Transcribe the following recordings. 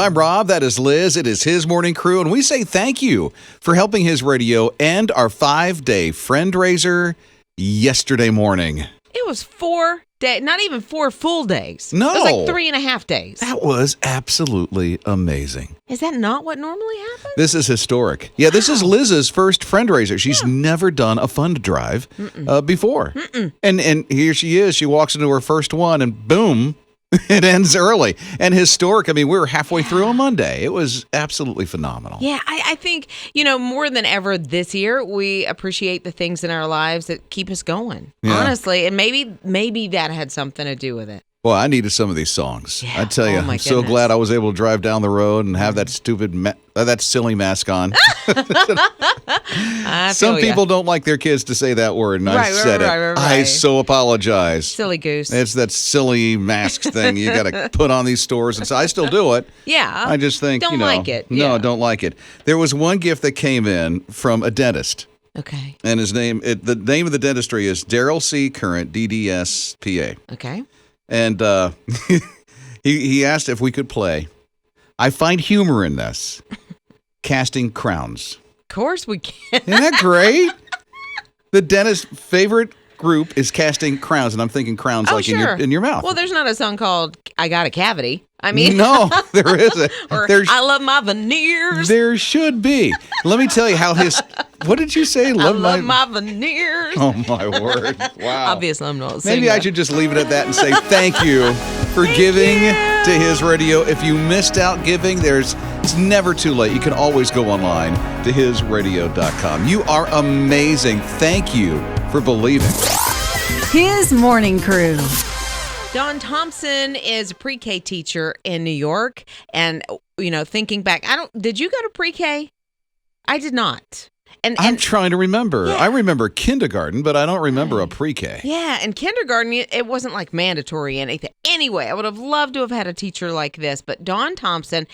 I'm Rob. That is Liz. It is his morning crew, and we say thank you for helping his radio end our 5-day Friendraiser yesterday morning. It was 4 days, not even 4 full days. No. It was like 3.5 days. That was absolutely amazing. Is that not what normally happens? This is historic. Yeah, this is Liz's first Friendraiser. She's never done a fund drive before. And here she is. She walks into her first one, and boom, it ends early. And historic. I mean, we were halfway through on Monday. It was absolutely phenomenal. Yeah, I think, more than ever this year, we appreciate the things in our lives that keep us going, honestly. And maybe that had something to do with it. Well, I needed some of these songs. Yeah. I tell you, I'm so glad I was able to drive down the road and have that stupid, that silly mask on. Some people don't like their kids to say that word, and I said it. Right. I so apologize. Silly goose. It's that silly mask thing you got to put on these stores, and so I still do it. Yeah. I just think, don't like it. No, don't like it. There was one gift that came in from a dentist. Okay. And the name of the dentistry is Daryl C. Current, DDS, PA. Okay. And he asked if we could play. I find humor in this. Casting crowns. Of course we can. Isn't that great? The dentist's favorite group is casting crowns, and I'm thinking crowns in your mouth. Well, there's not a song called I Got a Cavity. I mean, no, there isn't. Or I love my veneers. There should be. Let me tell you how what did you say? I love my veneers. Oh, my word. Wow. Obviously, I'm not Maybe I should just leave it at that and say thank you for giving to his radio. If you missed out giving, it's never too late. You can always go online to hisradio.com. You are amazing. Thank you for believing. His morning crew. Dawn Thompson is a pre-K teacher in New York. And, thinking back, did you go to pre-K? I did not. And I'm trying to remember. Yeah. I remember kindergarten, but I don't remember a pre-K. Yeah, and kindergarten, it wasn't like mandatory anything. Anyway, I would have loved to have had a teacher like this, but Dawn Thompson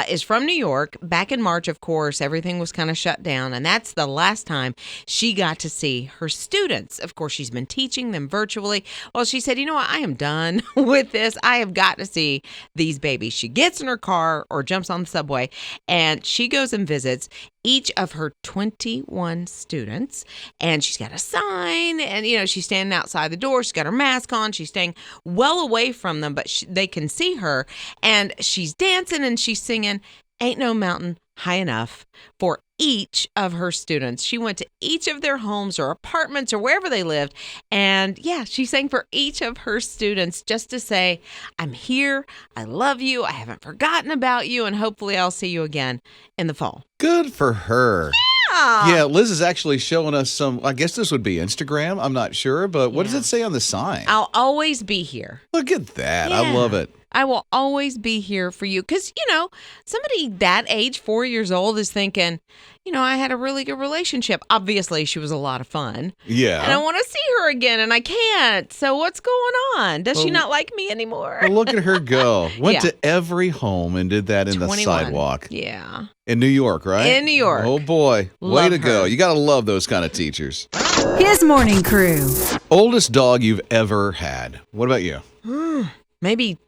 is from New York. Back in March, of course, everything was kind of shut down, and that's the last time she got to see her students. Of course, she's been teaching them virtually. Well, she said, what, I am done with this. I have got to see these babies. She gets in her car or jumps on the subway, and she goes and visits each of her 21 students, and she's got a sign, and she's standing outside the door. She's got her mask on. She's staying well away from them, but they can see her, and she's dancing and she's singing "Ain't No Mountain High Enough" for each of her students. She went to each of their homes or apartments or wherever they lived, and she sang for each of her students just to say, I'm here, I love you, I haven't forgotten about you, and hopefully I'll see you again in the fall. Good for her. Yeah, Liz is actually showing us some, I guess this would be Instagram, I'm not sure, but what does it say on the sign? I'll always be here. Look at that. I love it. I will always be here for you. Because, somebody that age, 4 years old, is thinking, I had a really good relationship. Obviously, she was a lot of fun. Yeah. And I want to see her again, and I can't. So what's going on? Does she not like me anymore? Well, look at her go. Went to every home and did that in 21. The sidewalk. Yeah. In New York, right? In New York. Oh, boy. Way to go. You got to love those kind of teachers. His morning crew. Oldest dog you've ever had. What about you? Maybe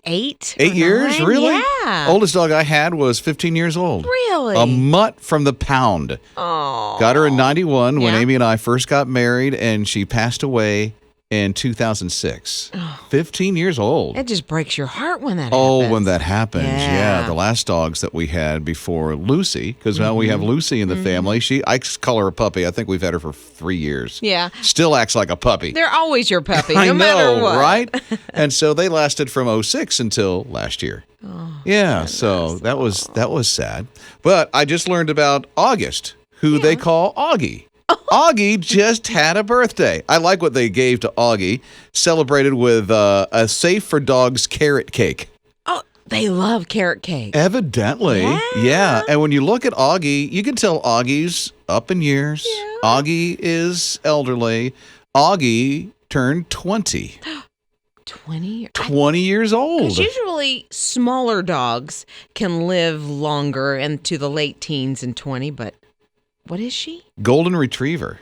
8. 8 years? 9? Really? Yeah. Oldest dog I had was 15 years old. Really? A mutt from the pound. Oh. Got her in 91 when Amy and I first got married, and she passed away in 2006. 15 years old. It just breaks your heart when that happens. Oh, when that happens. Yeah. The last dogs that we had before Lucy, because now we have Lucy in the family. I call her a puppy. I think we've had her for 3 years. Yeah. Still acts like a puppy. They're always your puppy, I no matter know, what. Right? And so they lasted from 06 until last year. Oh, so that was sad. But I just learned about August, who they call Augie. Augie just had a birthday. I like what they gave to Augie. Celebrated with a Safe for Dogs carrot cake. Oh, they love carrot cake. Evidently. Yeah. And when you look at Augie, you can tell Augie's up in years. Yeah. Augie is elderly. Augie turned 20. 20 years old. Because usually smaller dogs can live longer into the late teens and 20, but what is she? Golden Retriever.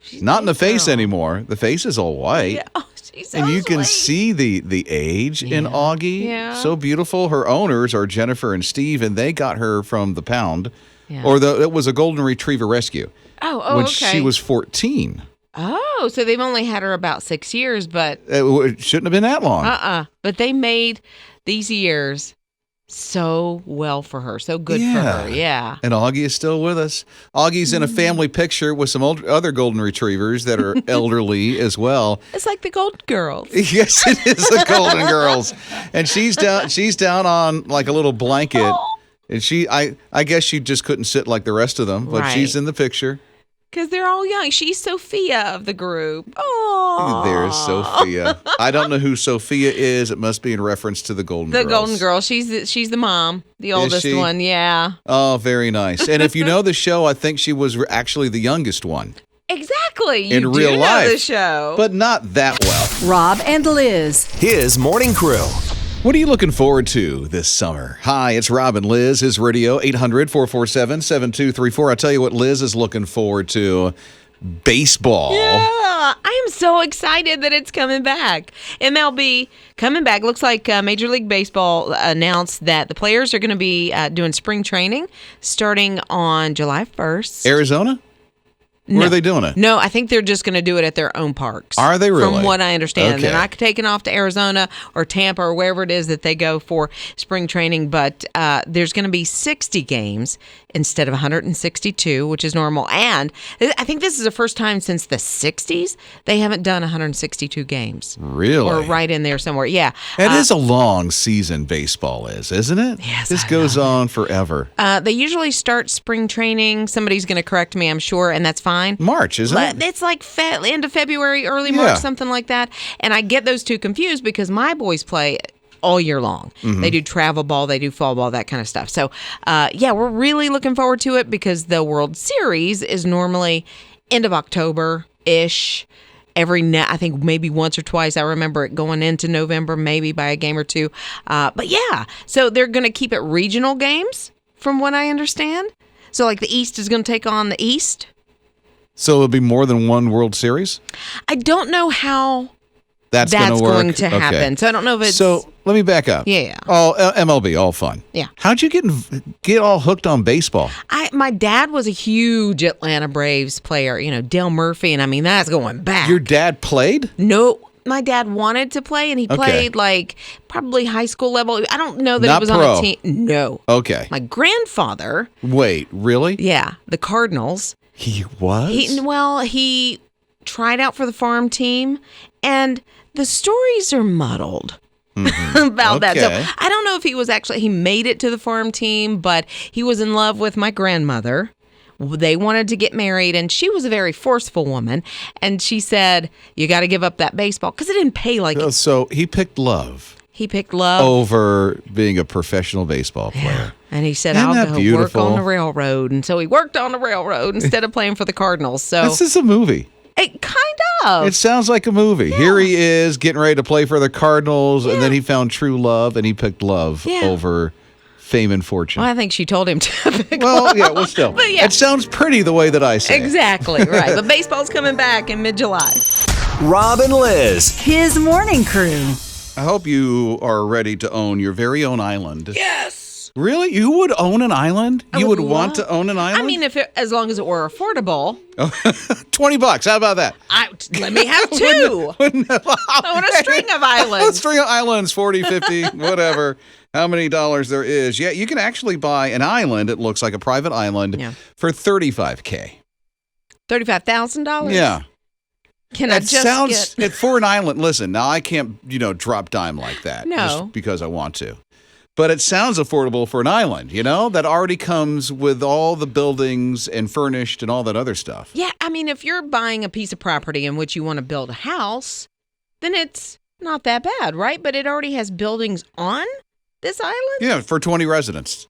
She's not in the face anymore. The face is all white. Yeah. Oh, She's so And you can sweet. see the age in Augie. Yeah. So beautiful. Her owners are Jennifer and Steve, and they got her from the pound. Yeah. Or it was a golden retriever rescue. When Okay. she was 14. Oh, so they've only had her about 6 years, but It shouldn't have been that long. But they made these years so well for her, so good for her. Yeah. And Augie is still with us. Augie's in a family picture with some other golden retrievers that are elderly as well. It's like the Golden Girls. Yes, it is the Golden Girls. And she's down on like a little blanket. And I guess she just couldn't sit like the rest of them, but she's in the picture. Because they're all young. She's Sophia of the group. Oh, There's Sophia. I don't know who Sophia is. It must be in reference to the Golden Girls. The Golden Girl. She's the mom, the oldest she? one. Yeah. Oh, very nice. And if you know the show, I think she was actually the youngest one. Exactly. You In do real know life. the show. But not that well. Rob and Liz. His morning crew. What are you looking forward to this summer? Hi, it's Rob and Liz. His radio, 800-447-7234. I tell you what Liz is looking forward to. Baseball. Yeah, I am so excited that it's coming back. MLB coming back. Looks like Major League Baseball announced that the players are going to be doing spring training starting on July 1st. Arizona? Where are they doing it? No, I think they're just going to do it at their own parks. Are they really? From what I understand. Okay. They're not taking off to Arizona or Tampa or wherever it is that they go for spring training, but there's going to be 60 games instead of 162, which is normal. And I think this is the first time since the 60s they haven't done 162 games. Really? Or right in there somewhere. Yeah. It is a long season, baseball is, isn't it? Yes, This I goes on forever. They usually start spring training. Somebody's going to correct me, I'm sure, and that's fine. March, isn't it? It's like end of February, early March, Yeah. something like that. And I get those two confused because my boys play all year long. Mm-hmm. They do travel ball, they do fall ball, that kind of stuff. So, we're really looking forward to it because the World Series is normally end of October-ish. I think maybe once or twice. I remember it going into November, maybe by a game or two. But yeah, so they're going to keep it regional games, from what I understand. So like the East is going to take on the East. So it'll be more than one World Series? I don't know how That's going work? to happen. Okay. So I don't know if it's... So let me back up. Yeah. All MLB, all fun. Yeah. How'd you get all hooked on baseball? My dad was a huge Atlanta Braves player, Dale Murphy, and I mean, that's going back. Your dad played? No, my dad wanted to play, and he played like probably high school level. I don't know that Not he was pro. on a team. No. Okay. My grandfather, Wait, really? the Cardinals. He was? He tried out for the farm team, and the stories are muddled. About that. So Okay. I don't know if he made it to the farm team, but he was in love with my grandmother. They wanted to get married, and she was a very forceful woman. And she said, you got to give up that baseball because it didn't pay like it. So he picked love He picked love. over being a professional baseball player. And he said, Isn't I'll that go beautiful? work on the railroad. And so he worked on the railroad instead of playing for the Cardinals. So This is a movie. it kind of. It sounds like a movie. Here he is getting ready to play for the Cardinals, and then he found true love, and he picked love over fame and fortune. Well, I think she told him to pick Well, love. yeah, well, still. But yeah. It sounds pretty the way that I say it. Exactly, right. But baseball's coming back in mid-July. Rob and Liz. His morning crew. I hope you are ready to own your very own island. Yes. Really? You would own an island? You would want love- to own an island? I mean, as long as it were affordable. $20. How about that? Let me have two. I want a string of islands. Let's string of islands, 40, 50, whatever. How many dollars there is. Yeah, you can actually buy an island. It looks like a private island for $35K. $35,000? Yeah. Can I It just sounds get... for an island. Listen, now I can't, drop dime like that. No. Just because I want to. But it sounds affordable for an island, that already comes with all the buildings and furnished and all that other stuff. Yeah, I mean, if you're buying a piece of property in which you want to build a house, then it's not that bad, right? But it already has buildings on this island? Yeah, for 20 residents.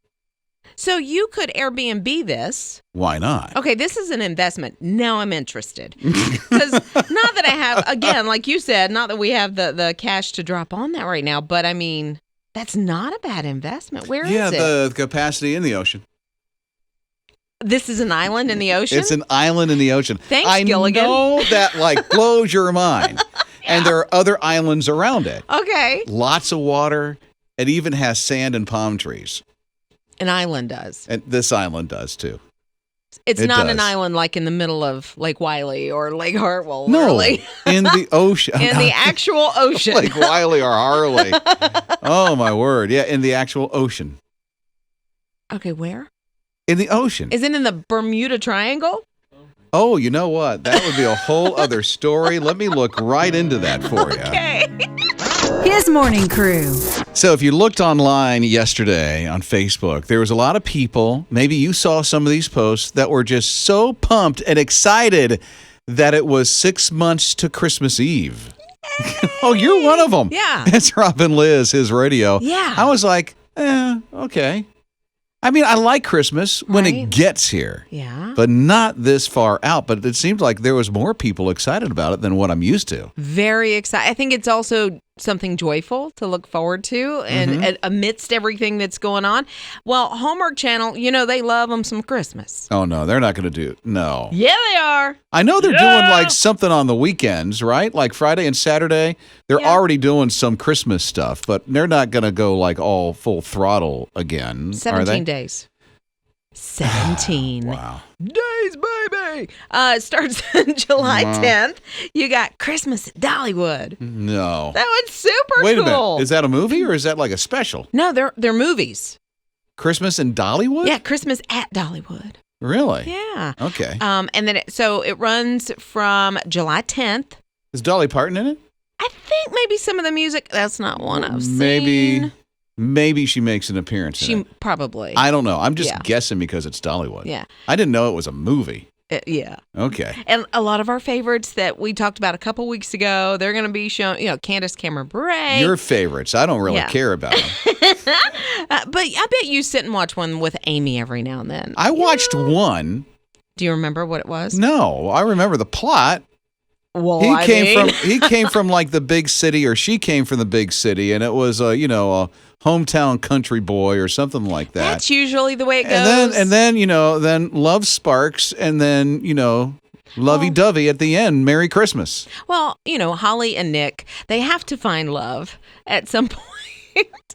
So you could Airbnb this. Why not? Okay, this is an investment. Now I'm interested. Because not that I have, again, like you said, not that we have the cash to drop on that right now, but I mean, that's not a bad investment. Where is it? Yeah, the capacity in the ocean. This is an island in the ocean? It's an island in the ocean. Thanks, I Gilligan. know that blows your mind. And there are other islands around it. Okay. Lots of water. It even has sand and palm trees. An island does. And this island does, too. It's It not does. an island like in the middle of Lake Wiley or Lake Hartwell. No, Really. in the ocean. In the actual ocean. Like Wiley or Harley. Oh, my word. Yeah, in the actual ocean. Okay, where? In the ocean. Is it in the Bermuda Triangle? Oh, you know what? That would be a whole other story. Let me look right into that for you. Okay. His morning crew. So if you looked online yesterday on Facebook, there was a lot of people, maybe you saw some of these posts, that were just so pumped and excited that it was 6 months to Christmas Eve. Oh, you're one of them. Yeah. It's Rob Lizz, his radio. Yeah. I was like, okay. I mean, I like Christmas when Right. it gets here. Yeah. But not this far out. But it seemed like there was more people excited about it than what I'm used to. Very excited. I think it's also something joyful to look forward to and amidst everything that's going on. Well, Hallmark Channel, they love them some Christmas. Oh, no, they're not going to do no. Yeah, they are. I know they're doing like something on the weekends, right? Like Friday and Saturday. They're already doing some Christmas stuff, but they're not going to go like all full throttle again, are 17 they? days. 17 Wow. days, baby. It starts July 10th. You got Christmas at Dollywood. No. That was super Wait a cool. minute. Is that a movie or is that like a special? No, they're movies. Christmas in Dollywood? Yeah, Christmas at Dollywood. Really? Yeah. Okay. And then it runs from July 10th. Is Dolly Parton in it? I think maybe some of the music. That's not one I've seen. Maybe she makes an appearance in She it. probably. I don't know. I'm just Yeah. guessing because it's Dollywood. Yeah. I didn't know it was a movie. Yeah. Okay. And a lot of our favorites that we talked about a couple weeks ago, they're going to be shown, Candace Cameron Bure. Your favorites. I don't really Yeah. care about them. But I bet you sit and watch one with Amy every now and then. I watched one. Do you remember what it was? No, I remember the plot. Well, He came from like the big city, or she came from the big city, and it was a hometown country boy or something like that. That's usually the way it goes. And then then love sparks, and then lovey-dovey at the end. Merry Christmas. Well, Holly and Nick, they have to find love at some point.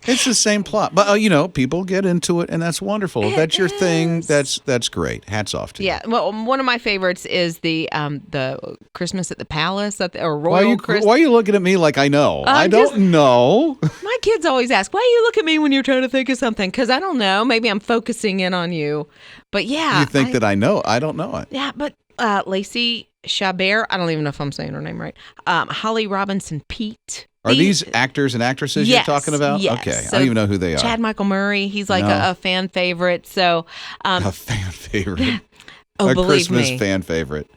It's the same plot, but people get into it, and that's wonderful. If that's your thing, that's great. Hats off to you. Yeah, well, one of my favorites is the Christmas at the Palace or Royal Christmas. Why are you looking at me like I know? I don't know. My kids always ask, why do you look at me when you're trying to think of something? Because I don't know. Maybe I'm focusing in on you. But yeah. You think that I know? I don't know it. Yeah, but Lacey Chabert, I don't even know if I'm saying her name right. Holly Robinson Pete. Are these actors and actresses Yes, you're talking about? yes. Okay. So I don't even know who they are. Chad Michael Murray, he's like No. a fan favorite. So, A fan favorite. oh, A believe Christmas me. fan favorite.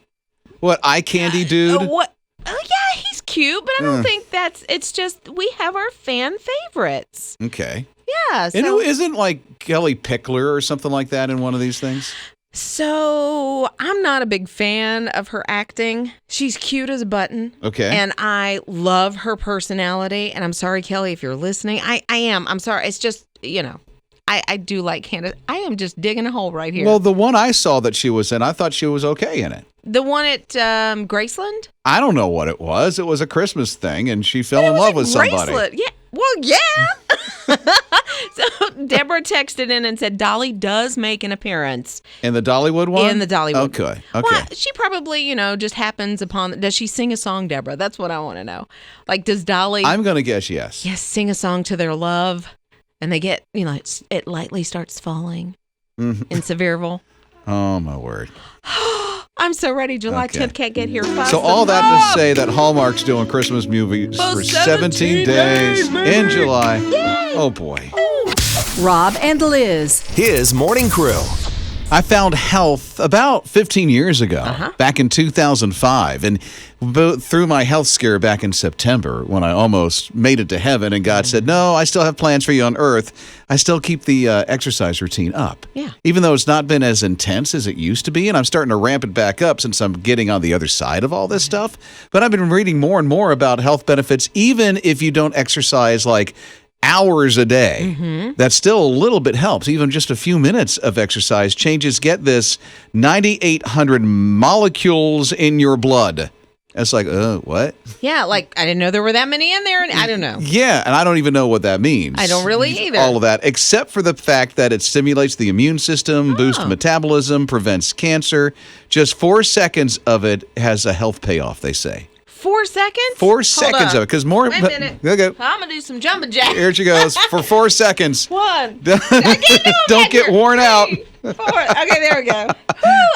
What, eye candy dude? What? Oh, yeah, he's cute, but I don't think it's just we have our fan favorites. Okay. Yeah. And So, isn't like Kelly Pickler or something like that in one of these things? so I'm not a big fan of her acting. She's cute as a button. Okay. And I love her personality. And I'm sorry, Kelly, if you're listening. I am. I'm sorry. It's just, I do like Candace. I am just digging a hole right here. Well, the one I saw that she was in, I thought she was okay in it. The one at Graceland? I don't know what it was. It was a Christmas thing, and she fell in love with somebody. Graceland. Yeah. Well, yeah. So Deborah texted in and said Dolly does make an appearance In the Dollywood one? in the Dollywood. Okay. Well, she probably, just happens upon. Does she sing a song, Deborah? That's what I want to know. Like, does Dolly? I'm going to guess yes. Yes, sing a song to their love, and they get, it lightly starts falling in Sevierville. Oh, my word. I'm so ready. July Okay. 10th can't get here fast So all that to enough. say that Hallmark's doing Christmas movies for 17 days in July. Oh, boy. Rob and Liz. His morning crew. I found health about 15 years ago, back in 2005. And through my health scare back in September, when I almost made it to heaven and God said, no, I still have plans for you on earth, I still keep the exercise routine up. Yeah. Even though it's not been as intense as it used to be. And I'm starting to ramp it back up since I'm getting on the other side of all this stuff. But I've been reading more and more about health benefits, even if you don't exercise like hours a day. That still a little bit helps. Even just a few minutes of exercise changes, get this, 9,800 molecules in your blood. It's like, what? Yeah, like I didn't know there were that many in there, and I don't know. Yeah, and I don't even know what that means. I don't really either. All of that, except for the fact that it stimulates the immune system, boosts metabolism, prevents cancer. Just 4 seconds of it has a health payoff, they say. 4 seconds? 4 seconds of it, because more. Wait a minute. Okay. I'm gonna do some jumping jacks. Here she goes for 4 seconds. One. Don't get worn out. 4. Okay, there we go.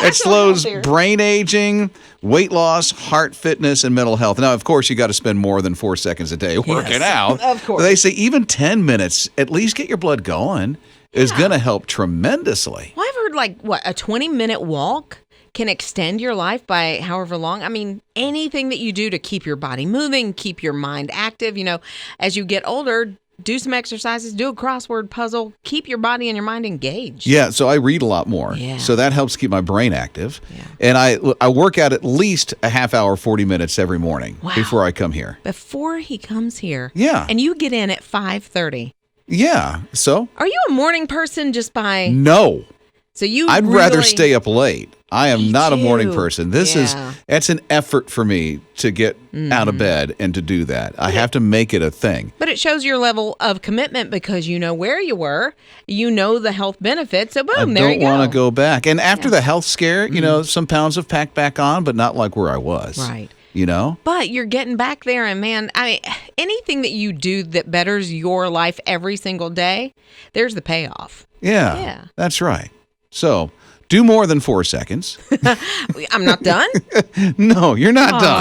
It slows brain aging, weight loss, heart fitness, and mental health. Now, of course, you got to spend more than 4 seconds a day working out. Of course. They say even 10 minutes, at least get your blood going, is going to help tremendously. Well, I've heard a 20-minute walk can extend your life by however long. I mean, anything that you do to keep your body moving, keep your mind active, as you get older, do some exercises, do a crossword puzzle, keep your body and your mind engaged. Yeah, so I read a lot more. Yeah. So that helps keep my brain active. Yeah. And I work out at least a half hour, 40 minutes every morning before I come here. Before he comes here. Yeah. And you get in at 5:30. Yeah, so? Are you a morning person just by... No. So I'd rather stay up late. I am not a morning person. It's an effort for me to get out of bed and to do that. I have to make it a thing. But it shows your level of commitment because you know where you were, you know the health benefits, so boom, there you go. I don't want to go back. And after the health scare, some pounds have packed back on, but not like where I was. Right. But you're getting back there, and man, anything that you do that betters your life every single day, there's the payoff. Yeah. That's right. So, do more than 4 seconds. I'm not done? No, you're not done.